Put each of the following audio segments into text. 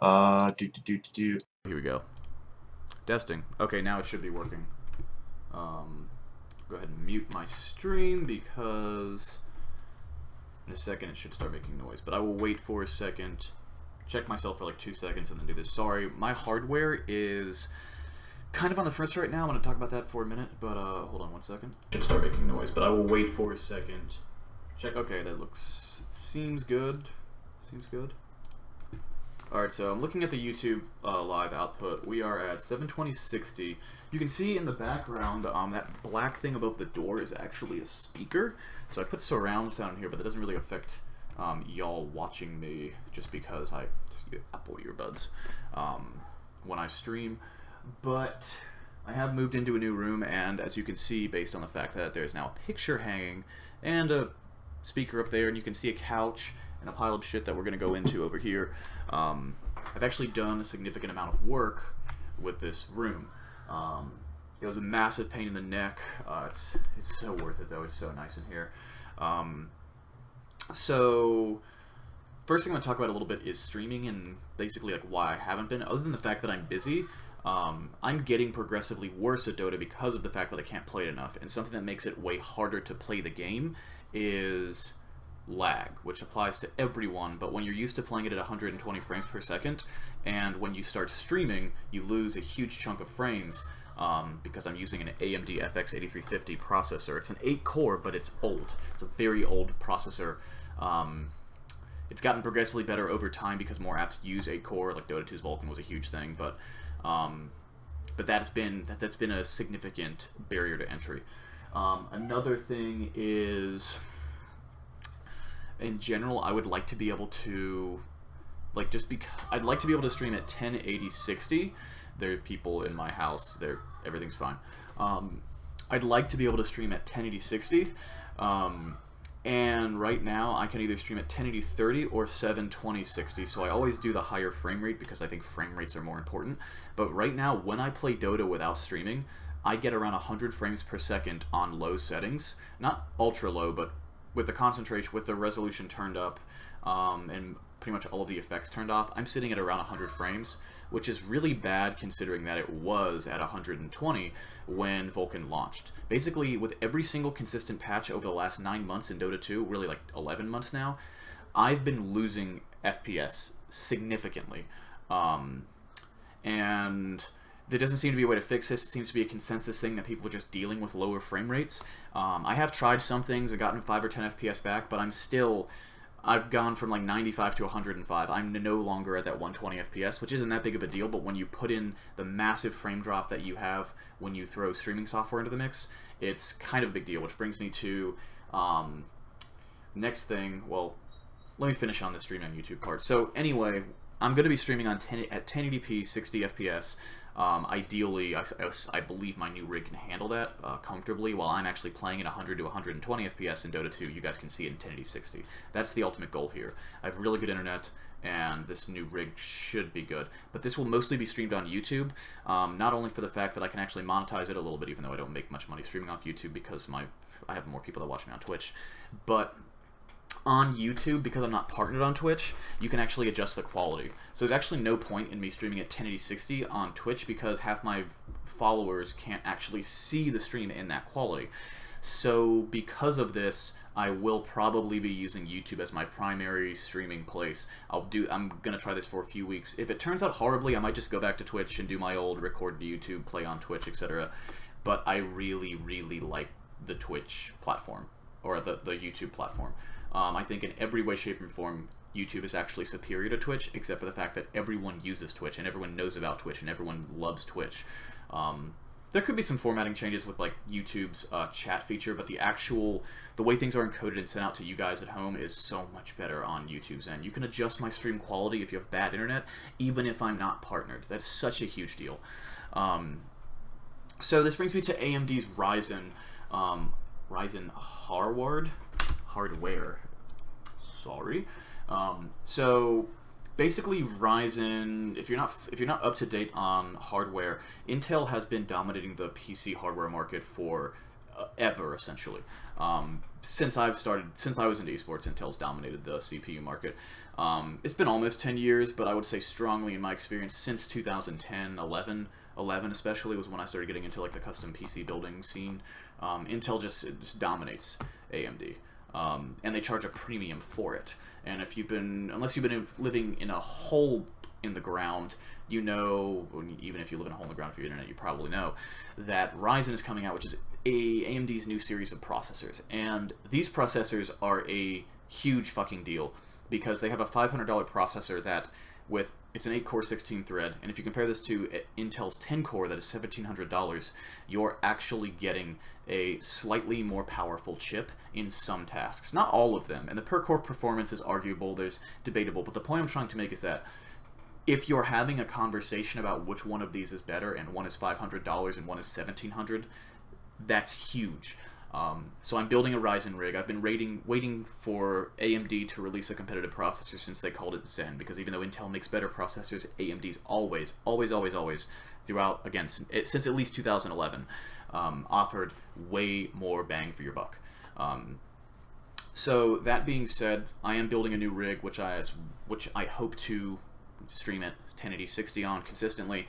Here we go. Testing. Okay, now it should be working. Go ahead and mute my stream because in a second it should start making noise. But I will wait for a second, check myself for like 2 seconds, and then do this. Sorry, my hardware is kind of on the fritz right now. I'm going to talk about that for a minute, but hold on 1 second. Should start making noise, but I will wait for a second. Check. Okay, that looks, seems good. Seems good. Alright, so I'm looking at the YouTube live output. We are at 720/60. You can see in the background that black thing above the door is actually a speaker. So I put surround sound here, but that doesn't really affect y'all watching me just because I use Apple earbuds when I stream. But I have moved into a new room, and as you can see, based on the fact that there's now a picture hanging and a speaker up there, and you can see a couch and a pile of shit that we're going to go into over here. I've actually done a significant amount of work with this room. It was a massive pain in the neck. It's so worth it though. It's so nice in here. So first thing I'm going to talk about a little bit is streaming and basically like why I haven't been, other than the fact that I'm busy. I'm getting progressively worse at Dota because of the fact that I can't play it enough, and something that makes it way harder to play the game is lag, which applies to everyone, but when you're used to playing it at 120 frames per second, and when you start streaming, you lose a huge chunk of frames, because I'm using an AMD FX 8350 processor. It's an 8-core, but it's old. It's a very old processor. It's gotten progressively better over time because more apps use 8-core, like Dota 2's Vulkan was a huge thing, but that's been a significant barrier to entry. Another thing is, in general, I would like to be able to, like, I'd like to be able to stream at 1080/60. There are people in my house. Everything's fine. I'd like to be able to stream at 1080/60. And right now, I can either stream at 1080/30 or 720/60. So I always do the higher frame rate because I think frame rates are more important. But right now, when I play Dota without streaming, I get around 100 frames per second on low settings. Not ultra low, but with the concentration, with the resolution turned up, and pretty much all of the effects turned off, I'm sitting at around 100 frames, which is really bad considering that it was at 120 when Vulkan launched. Basically, with every single consistent patch over the last 9 months in Dota 2, really like 11 months now, I've been losing FPS significantly. And there doesn't seem to be a way to fix this. It seems to be a consensus thing that people are just dealing with lower frame rates. I have tried some things and gotten 5 or 10 FPS back, but I've gone from like 95 to 105. I'm no longer at that 120 FPS, which isn't that big of a deal, but when you put in the massive frame drop that you have when you throw streaming software into the mix, it's kind of a big deal, which brings me to next thing. Well, let me finish on the streaming on YouTube part. So anyway, I'm going to be streaming on at 1080p, 60 FPS. Ideally, I believe my new rig can handle that comfortably, while I'm actually playing at 100 to 120 FPS in Dota 2. You guys can see it in 1080/60. That's the ultimate goal here. I have really good internet, and this new rig should be good. But this will mostly be streamed on YouTube, not only for the fact that I can actually monetize it a little bit, even though I don't make much money streaming off YouTube because I have more people that watch me on Twitch, but on YouTube, because I'm not partnered on Twitch, you can actually adjust the quality. So there's actually no point in me streaming at 1080/60 on Twitch because half my followers can't actually see the stream in that quality. So because of this, I will probably be using YouTube as my primary streaming place. I'm gonna try this for a few weeks. If it turns out horribly, I might just go back to Twitch and do my old record to YouTube, play on Twitch, etc. But I really, really like the Twitch platform, or the YouTube platform. I think in every way, shape, and form, YouTube is actually superior to Twitch, except for the fact that everyone uses Twitch, and everyone knows about Twitch, and everyone loves Twitch. There could be some formatting changes with like YouTube's chat feature, but the way things are encoded and sent out to you guys at home is so much better on YouTube's end. You can adjust my stream quality if you have bad internet, even if I'm not partnered. That's such a huge deal. So this brings me to AMD's Ryzen. Ryzen hardware. Sorry. So basically, Ryzen, if you're not up to date on hardware, Intel has been dominating the PC hardware market for ever, essentially. since I was into esports, Intel's dominated the CPU market. It's been almost 10 years, but I would say strongly in my experience since 2010, 11 especially was when I started getting into like the custom PC building scene. Intel just dominates AMD. And they charge a premium for it. And unless you've been living in a hole in the ground, you know, even if you live in a hole in the ground for your internet, you probably know that Ryzen is coming out, which is AMD's new series of processors. And these processors are a huge fucking deal because they have a $500 processor that it's an 8-core 16-thread, and if you compare this to Intel's 10-core that is $1,700, you're actually getting a slightly more powerful chip in some tasks. Not all of them, and the per-core performance is arguable, there's debatable, but the point I'm trying to make is that if you're having a conversation about which one of these is better, and one is $500 and one is $1,700, that's huge. So I'm building a Ryzen rig. I've been waiting for AMD to release a competitive processor since they called it Zen, because even though Intel makes better processors, AMD's always, throughout, again, since at least 2011, offered way more bang for your buck. So that being said, I am building a new rig, which I hope to stream at 1080 60 on consistently,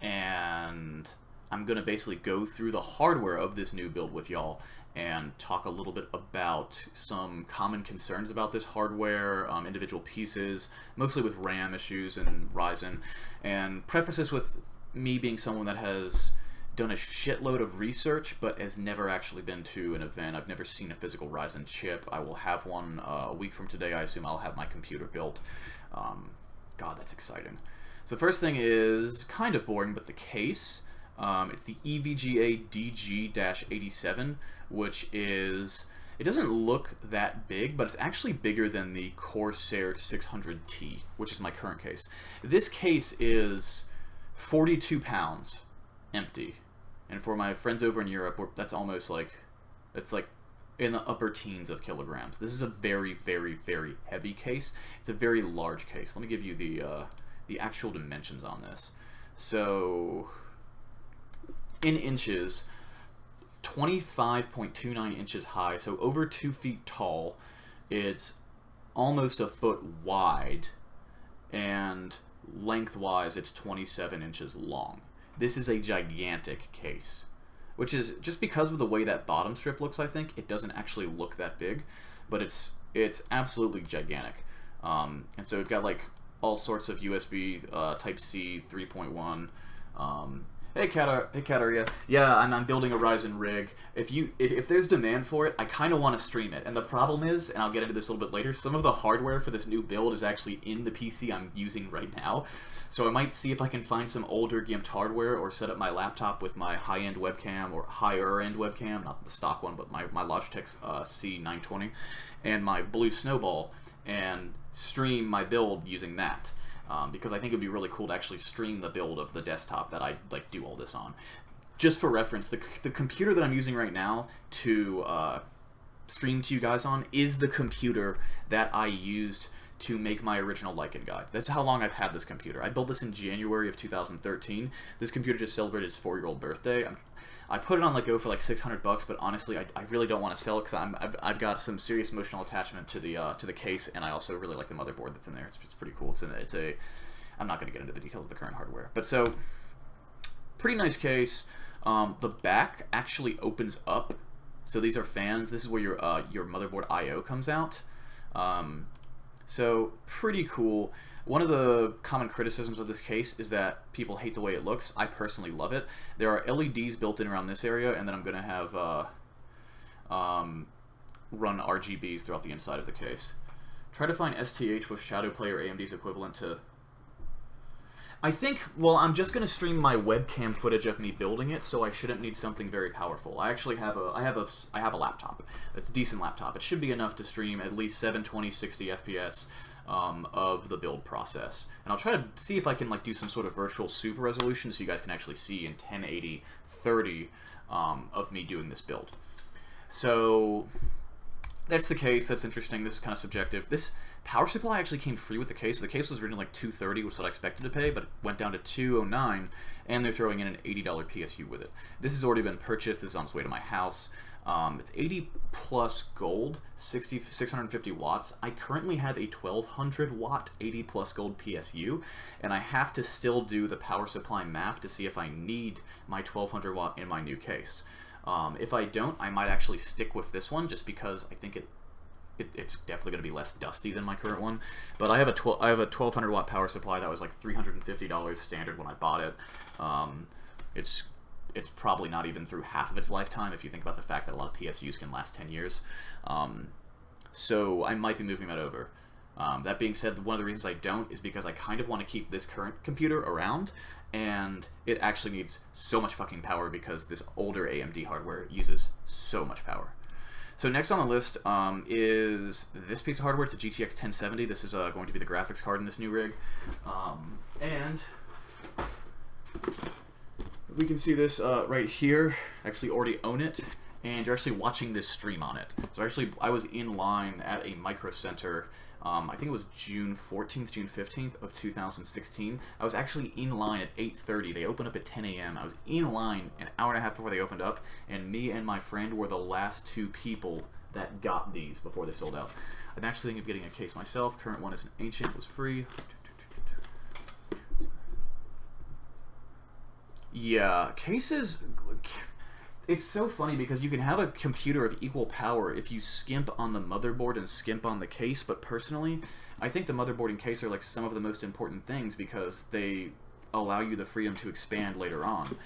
and I'm going to basically go through the hardware of this new build with y'all and talk a little bit about some common concerns about this hardware, individual pieces, mostly with RAM issues and Ryzen, and preface this with me being someone that has done a shitload of research but has never actually been to an event. I've never seen a physical Ryzen chip. I will have one a week from today. I assume I'll have my computer built. God, that's exciting. So the first thing is kind of boring, but the case. It's the EVGA DG-87, which is, it doesn't look that big, but it's actually bigger than the Corsair 600T, which is my current case. This case is 42 pounds empty, and for my friends over in Europe, that's almost like, it's like in the upper teens of kilograms. This is a very, very, very heavy case. It's a very large case. Let me give you the actual dimensions on this. So in inches, 25.29 inches high, so over 2 feet tall. It's almost a foot wide, and lengthwise it's 27 inches long. This is a gigantic case, which is just because of the way that bottom strip looks. I think it doesn't actually look that big, but it's absolutely gigantic. And so we've got like all sorts of USB Type-C 3.1. Hey Kataria. Yeah, I'm building a Ryzen rig. If there's demand for it, I kind of want to stream it. And the problem is, and I'll get into this a little bit later, some of the hardware for this new build is actually in the PC I'm using right now. So I might see if I can find some older gimped hardware or set up my laptop with my high-end webcam or higher-end webcam, not the stock one, but my Logitech C920, and my Blue Snowball, and stream my build using that. Because I think it would be really cool to actually stream the build of the desktop that I do all this on. Just for reference, the computer that I'm using right now to stream to you guys on is the computer that I used to make my original Lycan guide. That's how long I've had this computer. I built this in January of 2013. This computer just celebrated its 4-year-old birthday. I put it on Go for like $600, but honestly, I really don't want to sell it because I've got some serious emotional attachment to the case, and I also really like the motherboard that's in there. It's pretty cool. I'm not going to get into the details of the current hardware, but so pretty nice case. The back actually opens up, so these are fans. This is where your motherboard I/O comes out. So pretty cool. One of the common criticisms of this case is that people hate the way it looks. I personally love it. There are LEDs built in around this area, and then I'm going to have run RGBs throughout the inside of the case. Try to find STH with Shadowplay or AMD's equivalent to... I think, well, I'm just going to stream my webcam footage of me building it, so I shouldn't need something very powerful. I actually have I have a laptop. It's a decent laptop. It should be enough to stream at least 720, 60 FPS of the build process. And I'll try to see if I can do some sort of virtual super resolution so you guys can actually see in 1080 30 of me doing this build. So that's the case. That's interesting. This is kind of subjective. This power supply actually came free with the case. The case was originally $230, which is what I expected to pay, but it went down to $209, and they're throwing in an $80 PSU with it. This has already been purchased. This is on its way to my house. It's 80 plus gold, 650 watts. I currently have a 1200 watt 80 plus gold PSU, and I have to still do the power supply math to see if I need my 1200 watt in my new case. If I don't, I might actually stick with this one just because I think it's definitely going to be less dusty than my current one. But I have a 1200 watt power supply that was like $350 standard when I bought it. It's probably not even through half of its lifetime if you think about the fact that a lot of PSUs can last 10 years. So I might be moving that over. That being said, one of the reasons I don't is because I kind of want to keep this current computer around, and it actually needs so much fucking power because this older AMD hardware uses so much power. So next on the list is this piece of hardware. It's a GTX 1070. This is going to be the graphics card in this new rig. And we can see this right here. I actually already own it, and you're actually watching this stream on it. So actually, I was in line at a Micro Center. I think it was June 14th, June 15th of 2016. I was actually in line at 8:30. They opened up at 10 a.m. I was in line an hour and a half before they opened up, and me and my friend were the last two people that got these before they sold out. I'm actually thinking of getting a case myself. Current one is an Ancient, was free. Yeah, cases... It's so funny because you can have a computer of equal power if you skimp on the motherboard and skimp on the case, but personally, I think the motherboard and case are like some of the most important things because they allow you the freedom to expand later on.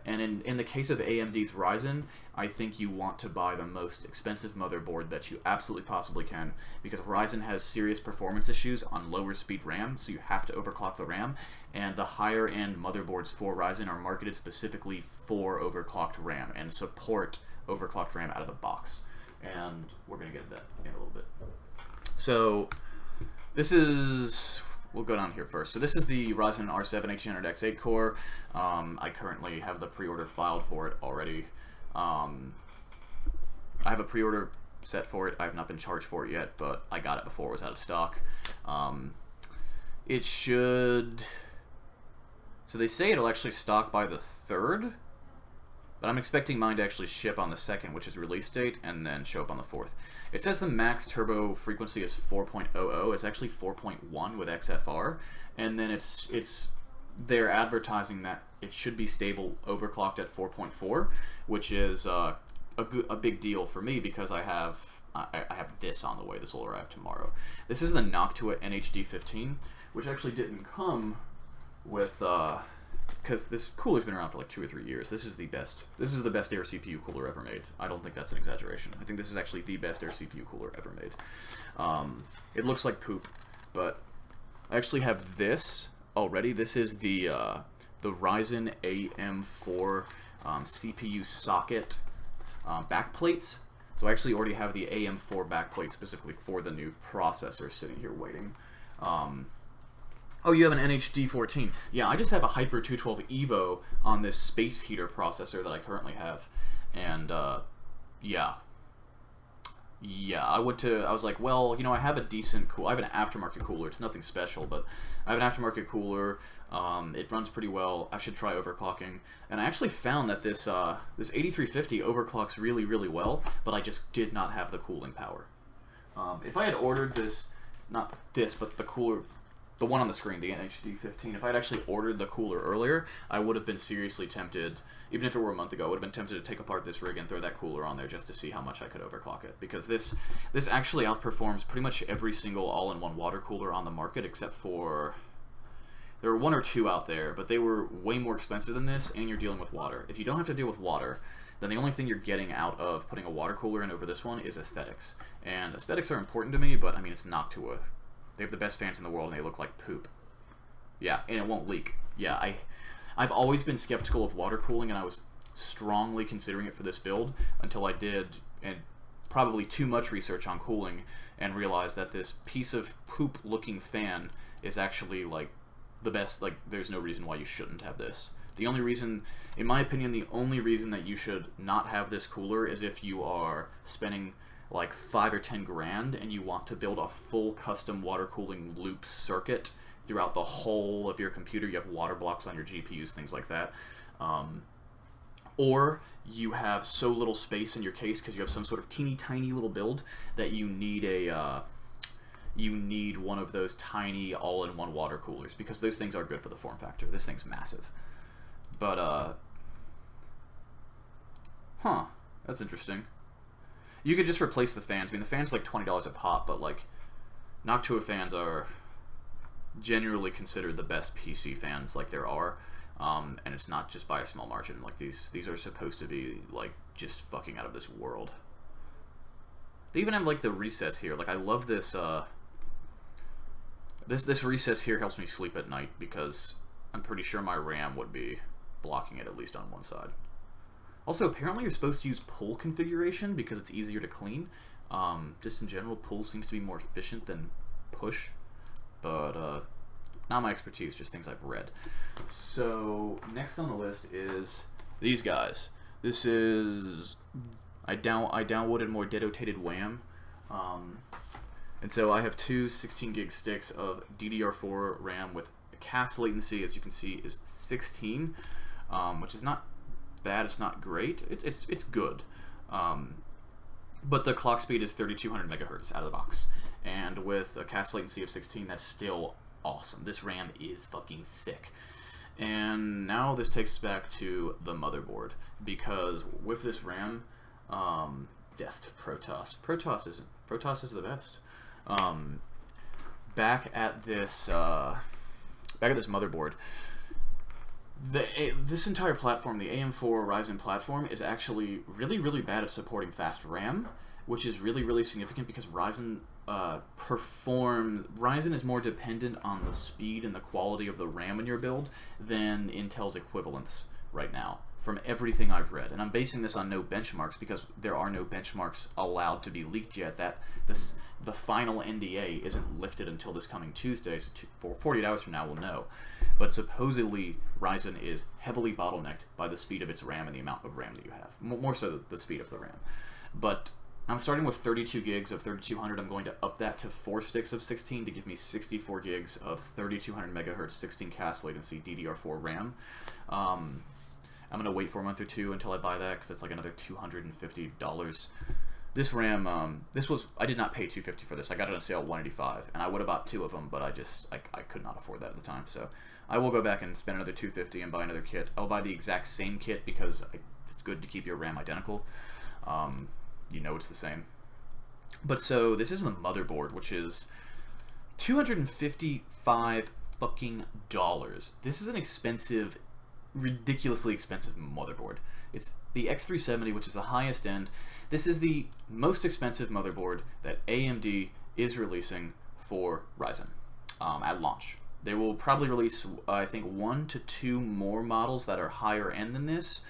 And in the case of AMD's Ryzen, I think you want to buy the most expensive motherboard that you absolutely possibly can, because Ryzen has serious performance issues on lower speed RAM, so you have to overclock the RAM, and the higher end motherboards for Ryzen are marketed specifically for overclocked RAM and support overclocked RAM out of the box. And we're going to get into that in a little bit. So this is... We'll go down here first. So this is the Ryzen R7 1800X 8-core. I currently have the pre-order filed for it already. I have a pre-order set for it. I have not been charged for it yet, but I got it before it was out of stock. It should... So they say it'll actually stock by the 3rd, but I'm expecting mine to actually ship on the 2nd, which is release date, and then show up on the 4th. It says the max turbo frequency is 4.00. It's actually 4.1 with XFR, and then they're advertising that it should be stable overclocked at 4.4, which is a big deal for me because I have this on the way. This will arrive tomorrow. This is the Noctua NHD15, which actually didn't come with because this cooler's been around for like 2 or 3 years. This is the best air CPU cooler ever made. I don't think that's an exaggeration. I think this is actually the best air CPU cooler ever made. It looks like poop, but I actually have this already. This is the Ryzen AM4 CPU socket backplates. So I actually already have the AM4 backplate specifically for the new processor sitting here waiting. Oh, you have an NHD14. Yeah, I just have a Hyper 212 Evo on this space heater processor that I currently have. And, yeah, I was like, well, you know, I have a decent I have an aftermarket cooler. It's nothing special, but I have an aftermarket cooler. It runs pretty well. I should try overclocking. And I actually found that this 8350 overclocks really, really well, but I just did not have the cooling power. If I had ordered this, not this, but the cooler... The one on the screen, the NHD15, if I'd actually ordered the cooler earlier, I would have been seriously tempted, even if it were a month ago, I would have been tempted to take apart this rig and throw that cooler on there just to see how much I could overclock it. Because this actually outperforms pretty much every single all-in-one water cooler on the market, except for... There were 1 or 2 out there, but they were way more expensive than this, and you're dealing with water. If you don't have to deal with water, then the only thing you're getting out of putting a water cooler in over this one is aesthetics. And aesthetics are important to me, but I mean, it's Noctua. They have the best fans in the world, and they look like poop. Yeah, and it won't leak. Yeah, I've always been skeptical of water cooling, and I was strongly considering it for this build until I did, and probably too much research on cooling, and realized that this piece of poop-looking fan is actually, like, the best. Like, there's no reason why you shouldn't have this. The only reason, in my opinion, the only reason that you should not have this cooler is if you are spending like 5 or 10 grand and you want to build a full custom water cooling loop circuit throughout the whole of your computer. You have water blocks on your GPUs, things like that. or you have so little space in your case because you have some sort of teeny tiny little build that you need one of those tiny all-in-one water coolers, because those things are good for the form factor. This thing's massive. But that's interesting. You could just replace the fans. I mean, the fans like $20 a pop, but like Noctua fans are generally considered the best PC fans like there are, and it's not just by a small margin. Like these are supposed to be like just fucking out of this world. They even have like the recess here. Like I love this. This recess here helps me sleep at night because I'm pretty sure my RAM would be blocking it at least on one side. Also, apparently you're supposed to use pull configuration because it's easier to clean. Just in general, pull seems to be more efficient than push, but not my expertise, just things I've read. So next on the list is these guys. This is I downloaded more dedicated WAM, and so I have two 16 gig sticks of DDR4 RAM with a cast latency, as you can see, is 16, which is not bad. It's not great. It's good. But the clock speed is 3200 megahertz out of the box, and with a cast latency of 16, that's still awesome. This RAM is fucking sick. And now this takes us back to the motherboard, because with this RAM, death to Protoss. Protoss is the best. Back at this motherboard, this entire platform, the AM4 Ryzen platform, is actually really bad at supporting fast RAM, which is really significant because Ryzen is more dependent on the speed and the quality of the RAM in your build than Intel's equivalents right now, from everything I've read. And I'm basing this on no benchmarks because there are no benchmarks allowed to be leaked yet. The final NDA isn't lifted until this coming Tuesday, so for 48 hours from now we'll know. But supposedly Ryzen is heavily bottlenecked by the speed of its RAM and the amount of RAM that you have. More so the speed of the RAM. But I'm starting with 32 gigs of 3200. I'm going to up that to 4 sticks of 16 to give me 64 gigs of 3200 megahertz 16 cast latency DDR4 RAM. I'm going to wait for a month or two until I buy that because that's like another $250. This RAM, I did not pay $250 for this. I got it on sale at $185, and I would have bought 2 of them, but I could not afford that at the time. So I will go back and spend another $250 and buy another kit. I'll buy the exact same kit because it's good to keep your RAM identical. You know it's the same. But so this is the motherboard, which is $255 fucking dollars. This is an expensive, ridiculously expensive motherboard. It's the X370, which is the highest end. This is the most expensive motherboard that AMD is releasing for Ryzen at launch. They will probably release, I think, 1 to 2 more models that are higher end than this.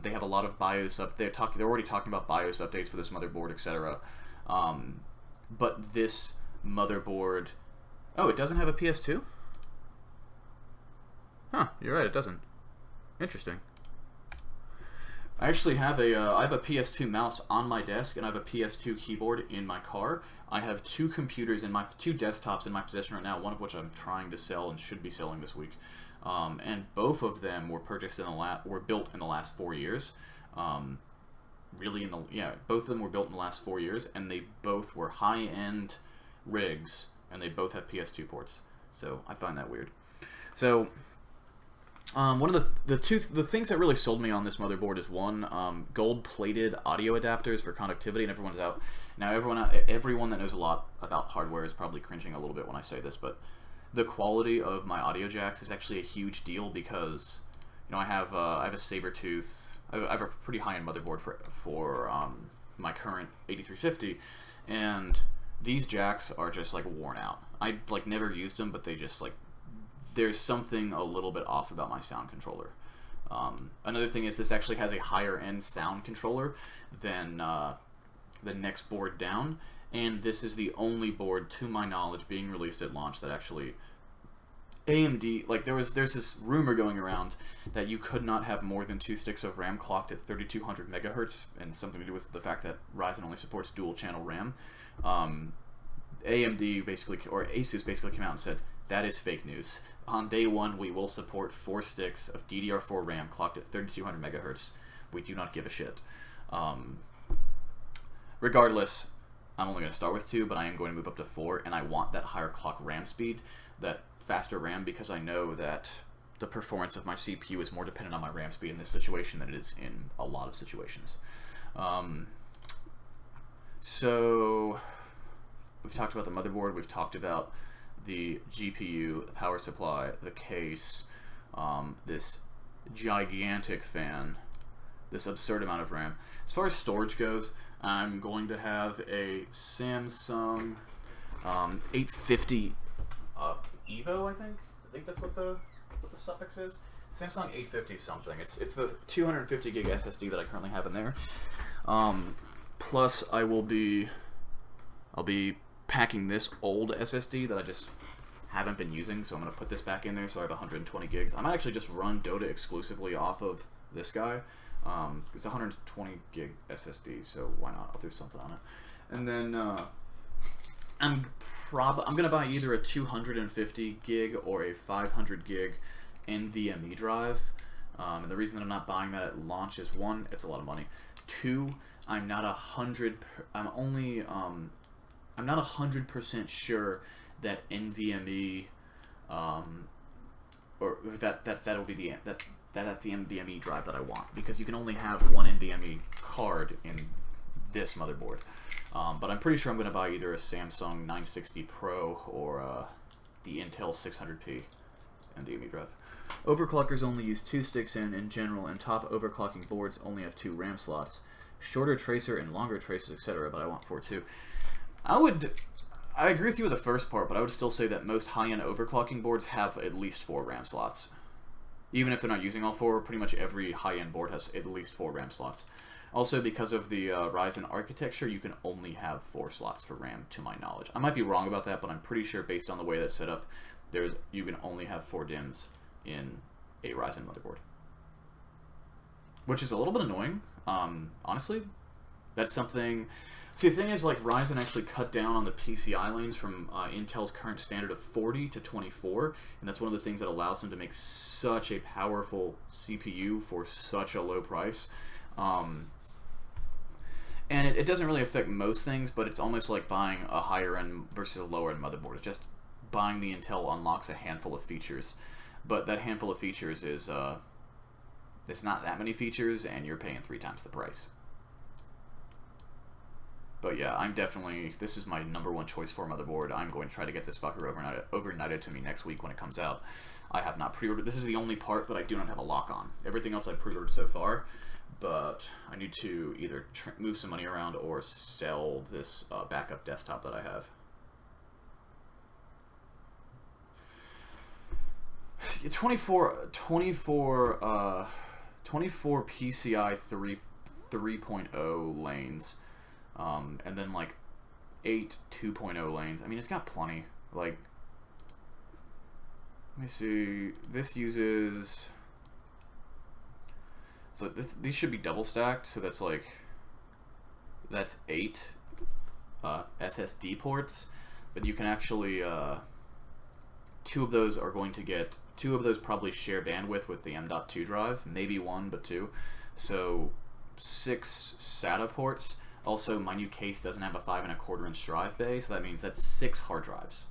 They have a lot of BIOS up. They're already talking about BIOS updates for this motherboard, etc. But this motherboard, oh, it doesn't have a PS2? Huh, you're right, it doesn't. Interesting. I actually have I have a PS2 mouse on my desk, and I have a PS2 keyboard in my car. I have 2 computers two desktops in my possession right now, one of which I'm trying to sell and should be selling this week. And both of them were built in the last 4 years. Both of them were built in the last 4 years, and they both were high-end rigs, and they both have PS2 ports. So I find that weird. So one of the things that really sold me on this motherboard is one, gold-plated audio adapters for conductivity, and everyone's out. Now everyone that knows a lot about hardware is probably cringing a little bit when I say this, but the quality of my audio jacks is actually a huge deal because, you know, I have a Sabertooth. I have a pretty high-end motherboard for my current 8350, and these jacks are just like worn out. I like never used them, but they just like, there's something a little bit off about my sound controller. Another thing is this actually has a higher end sound controller than the next board down, and this is the only board, to my knowledge, being released at launch that actually AMD, like there's this rumor going around that you could not have more than 2 sticks of RAM clocked at 3200 megahertz, and something to do with the fact that Ryzen only supports dual channel RAM. AMD basically, or Asus basically came out and said, that is fake news. On day 1, we will support 4 sticks of DDR4 RAM clocked at 3200 megahertz We do not give a shit. Regardless, I'm only going to start with 2, but I am going to move up to 4, and I want that higher clock RAM speed, that faster RAM, because I know that the performance of my CPU is more dependent on my RAM speed in this situation than it is in a lot of situations. So we've talked about the motherboard, we've talked about the GPU, the power supply, the case, this gigantic fan, this absurd amount of RAM. As far as storage goes, I'm going to have a Samsung 850 Evo, I think that's what the suffix is. Samsung 850 something. It's the 250 gig SSD that I currently have in there. Plus, I'll be packing this old SSD that I just haven't been using, so I'm going to put this back in there, so I have 120 gigs. I might actually just run Dota exclusively off of this guy. It's a 120 gig SSD, so why not? I'll do something on it. And then I'm going to buy either a 250 gig or a 500 gig NVMe drive. And the reason that I'm not buying that at launch is, 1, it's a lot of money. 2, I'm not 100% sure that NVMe, or that'll be that's the NVMe drive that I want, because you can only have one NVMe card in this motherboard. But I'm pretty sure I'm going to buy either a Samsung 960 Pro or the Intel 600p NVMe drive. Overclockers only use 2 sticks in general, and top overclocking boards only have 2 RAM slots. Shorter tracer and longer tracers, etc., but I want 4 too. I agree with you with the first part, but I would still say that most high-end overclocking boards have at least 4 RAM slots. Even if they're not using all 4, pretty much every high-end board has at least 4 RAM slots. Also, because of the Ryzen architecture, you can only have 4 slots for RAM, to my knowledge. I might be wrong about that, but I'm pretty sure, based on the way that's set up, you can only have 4 DIMMs in a Ryzen motherboard. Which is a little bit annoying, honestly. That's something... See, the thing is, like, Ryzen actually cut down on the PCI lanes from Intel's current standard of 40 to 24, and that's one of the things that allows them to make such a powerful CPU for such a low price. And it doesn't really affect most things, but it's almost like buying a higher-end versus a lower-end motherboard. It's just buying the Intel unlocks a handful of features, but that handful of features is... it's not that many features, and you're paying 3 times the price. But yeah, this is my #1 choice for motherboard. I'm going to try to get this fucker overnighted to me next week when it comes out. I have not pre-ordered. This is the only part that I do not have a lock on. Everything else I pre-ordered so far, but I need to either move some money around or sell this backup desktop that I have. 24 PCI 3.0 lanes. And then like 8 2.0 lanes. I mean, it's got plenty. Like, let me see. This uses... So these should be double stacked. So that's 8 SSD ports. But you can actually... 2 of those are going to get... 2 of those probably share bandwidth with the M.2 drive. Maybe 1, but 2. So 6 SATA ports. Also, my new case doesn't have a 5¼ inch drive bay, so that means that's 6 hard drives.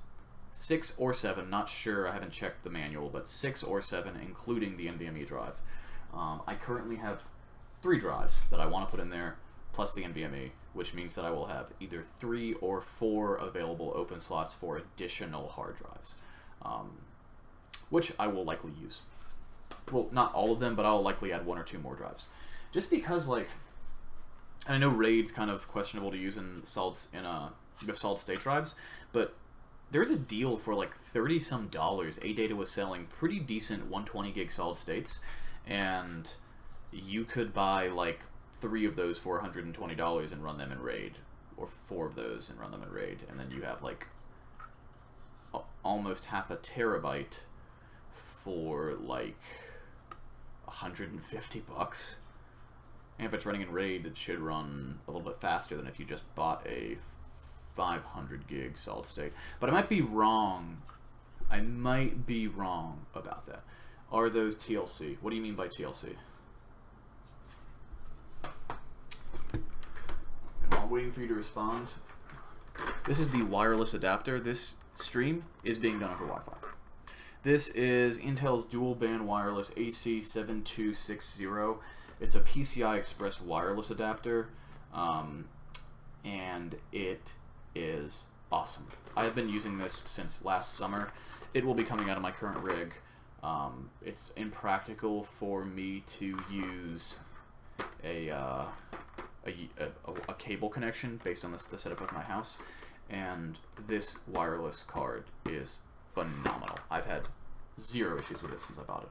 6 or 7, not sure, I haven't checked the manual, but 6 or 7, including the NVMe drive. I currently have 3 drives that I want to put in there, plus the NVMe, which means that I will have either 3 or 4 available open slots for additional hard drives, which I will likely use. Well, not all of them, but I'll likely add 1 or 2 more drives. Just because, like... I know RAID's kind of questionable to use with solid state drives, but there's a deal for like $30-some. AData was selling pretty decent 120 gig solid states, and you could buy like 3 of those for $120 and run them in RAID, or 4 of those and run them in RAID, and then you have like almost half a terabyte for like $150. And if it's running in RAID, it should run a little bit faster than if you just bought a 500 gig solid state. But I might be wrong. I might be wrong about that. Are those TLC? What do you mean by TLC? while waiting for you to respond, this is the wireless adapter. This stream is being done over Wi-Fi. This is Intel's dual band wireless AC7260. It's a PCI Express wireless adapter, and it is awesome. I have been using this since last summer. It will be coming out of my current rig. It's impractical for me to use a cable connection based on the setup of my house, and this wireless card is phenomenal. I've had zero issues with it since I bought it,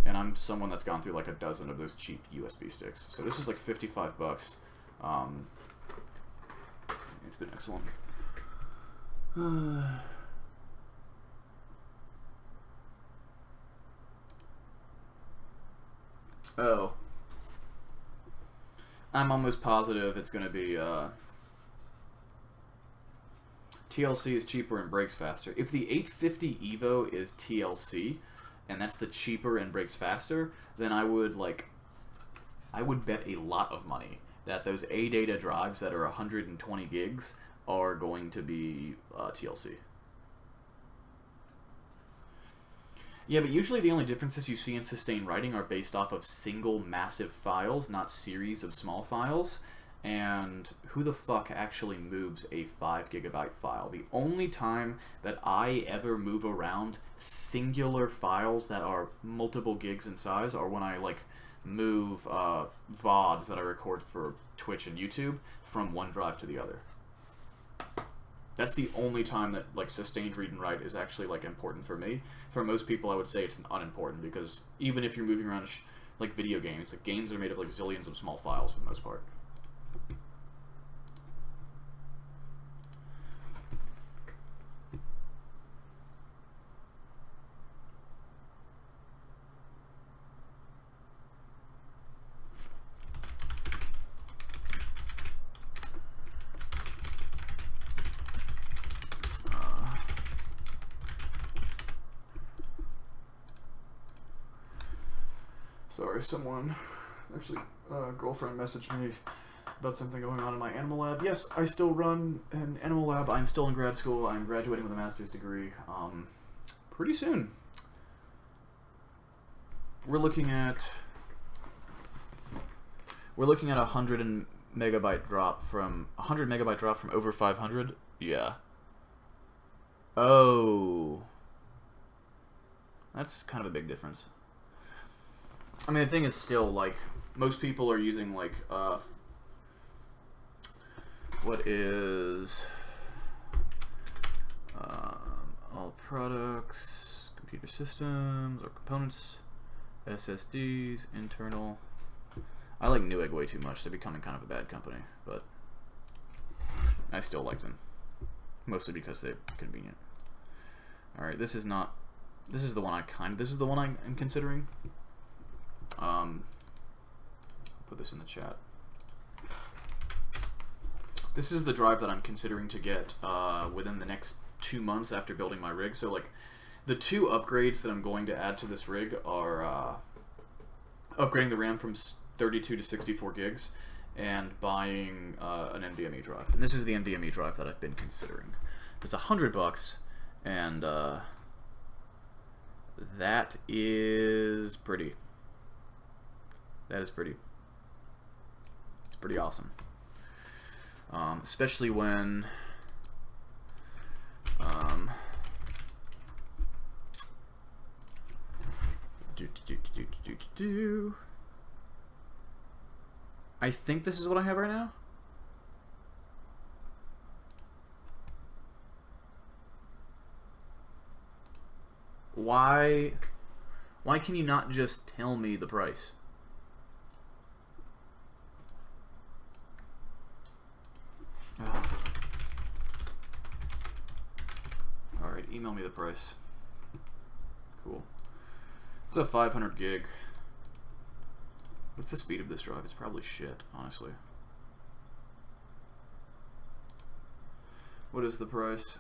and I'm someone that's gone through like a dozen of those cheap USB sticks. So this is like $55. It's been excellent. Oh, I'm almost positive it's going to be TLC is cheaper and breaks faster. If the 850 Evo is TLC, and that's the cheaper and breaks faster, then I would bet a lot of money that those ADATA drives that are 120 gigs are going to be TLC. Yeah, but usually the only differences you see in sustained writing are based off of single massive files, not series of small files. And who the fuck actually moves a 5 GB file? The only time that I ever move around singular files that are multiple gigs in size are when I like move VODs that I record for Twitch and YouTube from one drive to the other. That's the only time that like sustained read and write is actually like important for me. For most people, I would say it's unimportant, because even if you're moving around like video games, like games are made of like zillions of small files for the most part. Sorry, someone, actually, girlfriend messaged me about something going on in my animal lab. Yes, I still run an animal lab. I'm still in grad school. I'm graduating with a master's degree pretty soon. We're looking at a 100 megabyte drop from over 500. Yeah. Oh, that's kind of a big difference. I mean, the thing is still, like, most people are using, like, what is, all products, computer systems, or components, SSDs, internal. I like Newegg way too much. They're becoming kind of a bad company, but I still like them. Mostly because they're convenient. Alright, this is the one I'm considering. Put this in the chat. This is the drive that I'm considering to get within the next 2 months after building my rig. So like the two upgrades that I'm going to add to this rig are upgrading the RAM from 32 to 64 gigs and buying an NVMe drive. And this is the NVMe drive that I've been considering. It's $100, and that is pretty. That is pretty. It's pretty awesome. Especially when I think this is what I have right now. Why can you not just tell me the price? Alright, email me the price. Cool. It's a 500 gig. What's the speed of this drive? It's probably shit, honestly. What is the price?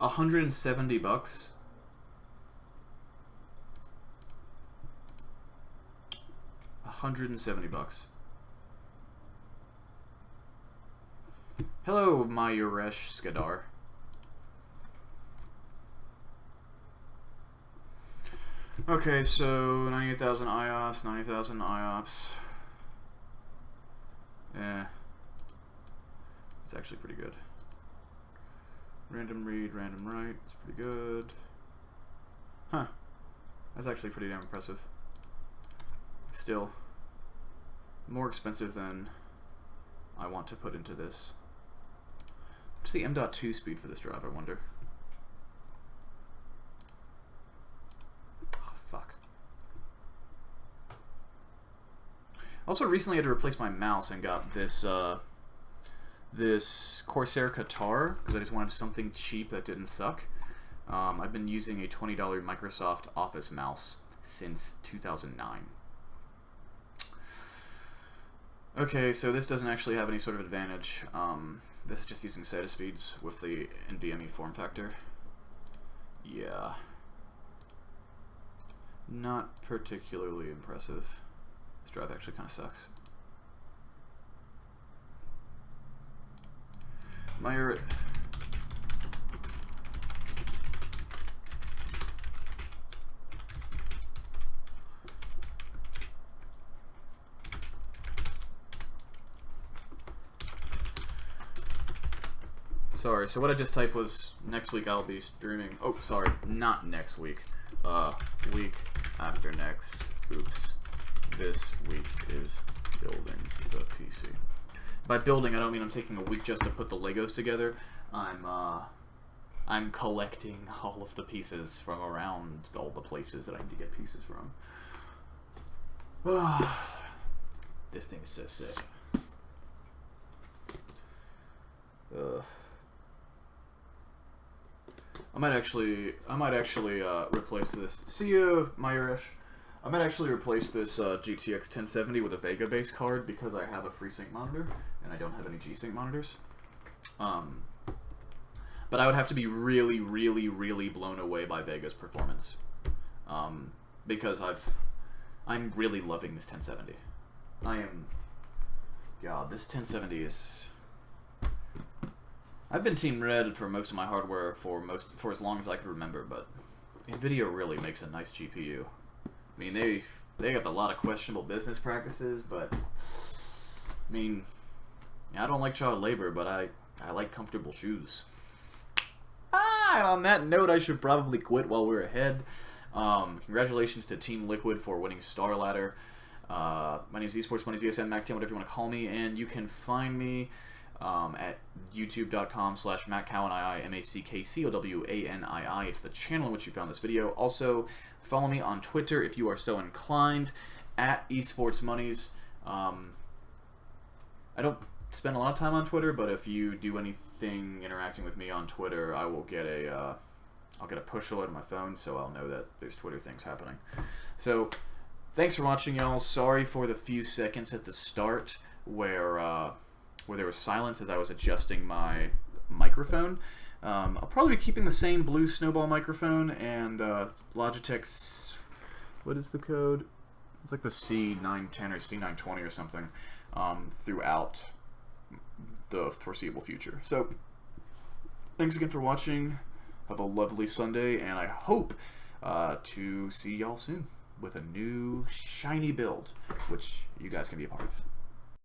$170. $170. Hello, my Yuresh Skadar. Okay, so 98,000 IOPS, 90,000 IOPS. Yeah, it's actually pretty good. Random read, random write, it's pretty good. Huh, that's actually pretty damn impressive. Still, more expensive than I want to put into this. What's the M.2 speed for this drive, I wonder? Oh, fuck. Also, recently I had to replace my mouse and got this this Corsair Qatar because I just wanted something cheap that didn't suck. I've been using a $20 Microsoft Office mouse since 2009. Okay, so this doesn't actually have any sort of advantage. This is just using SATA speeds with the NVMe form factor. Yeah. Not particularly impressive. This drive actually kind of sucks. Sorry, so what I just typed was next week I'll be streaming. Oh, sorry, not next week. Week after next. Oops. This week is building the PC. By building, I don't mean I'm taking a week just to put the Legos together. I'm collecting all of the pieces from around all the places that I need to get pieces from. This thing is so sick. I might actually replace this. See you, Myrish. I might actually replace this GTX 1070 with a Vega base card because I have a FreeSync monitor and I don't have any G-Sync monitors. But I would have to be really, really, really blown away by Vega's performance because I'm really loving this 1070. God, this 1070 is. I've been Team Red for most of my hardware for as long as I can remember, but NVIDIA really makes a nice GPU. I mean, they have a lot of questionable business practices, but I mean, I don't like child labor, but I like comfortable shoes. And on that note, I should probably quit while we're ahead. Congratulations to Team Liquid for winning Star Ladder. My name is Esports Money's ESN Mack 10, whatever you want to call me, and you can find me at youtube.com/MackCowanii, MackCowanii. It's the channel in which you found this video. Also, follow me on Twitter if you are so inclined, at Esports Monies. I don't spend a lot of time on Twitter, but if you do anything interacting with me on Twitter, I will get I'll get a push alert on my phone, so I'll know that there's Twitter things happening. So, thanks for watching, y'all. Sorry for the few seconds at the start where there was silence as I was adjusting my microphone. I'll probably be keeping the same blue snowball microphone and Logitech's, what is the code? It's like the C910 or C920 or something throughout the foreseeable future. So, thanks again for watching. Have a lovely Sunday, and I hope to see y'all soon with a new shiny build, which you guys can be a part of.